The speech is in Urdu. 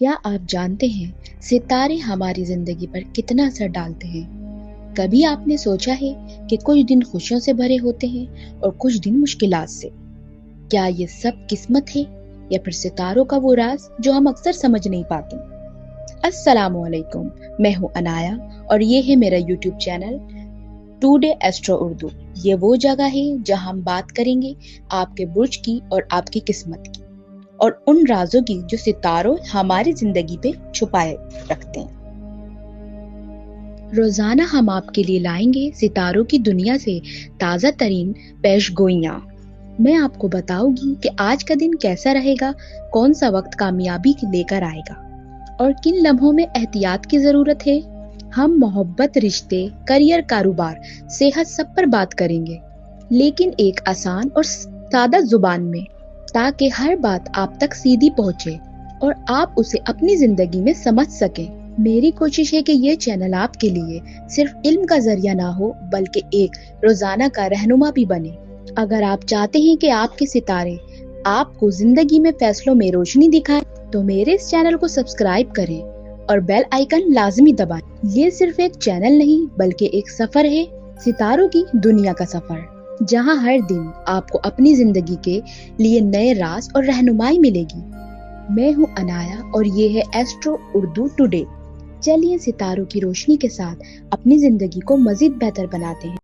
کیا آپ جانتے ہیں ستارے ہماری زندگی پر کتنا اثر ڈالتے ہیں؟ کبھی آپ نے سوچا ہے کہ کچھ دن خوشیوں سے بھرے ہوتے ہیں اور کچھ دن مشکلات سے؟ کیا یہ سب قسمت ہے یا پھر ستاروں کا وہ راز جو ہم اکثر سمجھ نہیں پاتے؟ السلام علیکم، میں ہوں انایا اور یہ ہے میرا YouTube channel today astro Urdu. یہ وہ جگہ ہے جہاں ہم بات کریں گے آپ کے برج کی اور آپ کی قسمت کی، اور ان رازوں کی جو ستاروں ہماری زندگی پہ چھپائے رکھتے ہیں۔ روزانہ ہم آپ کے لیے لائیں گے ستاروں کی دنیا سے تازہ ترین پیش گوئیاں۔ میں آپ کو بتاؤں گی کہ آج کا دن کیسا رہے گا، کون سا وقت کامیابی لے کر آئے گا اور کن لمحوں میں احتیاط کی ضرورت ہے۔ ہم محبت، رشتے، کریئر، کاروبار، صحت سب پر بات کریں گے، لیکن ایک آسان اور سادہ زبان میں، تاکہ ہر بات آپ تک سیدھی پہنچے اور آپ اسے اپنی زندگی میں سمجھ سکیں۔ میری کوشش ہے کہ یہ چینل آپ کے لیے صرف علم کا ذریعہ نہ ہو بلکہ ایک روزانہ کا رہنما بھی بنے۔ اگر آپ چاہتے ہیں کہ آپ کے ستارے آپ کو زندگی میں فیصلوں میں روشنی دکھائیں تو میرے اس چینل کو سبسکرائب کریں اور بیل آئیکن لازمی دبائیں۔ یہ صرف ایک چینل نہیں بلکہ ایک سفر ہے، ستاروں کی دنیا کا سفر، جہاں ہر دن آپ کو اپنی زندگی کے لیے نئے راز اور رہنمائی ملے گی۔ میں ہوں انایا اور یہ ہے ایسٹرو اردو ٹوڈے۔ چلیے ستاروں کی روشنی کے ساتھ اپنی زندگی کو مزید بہتر بناتے ہیں۔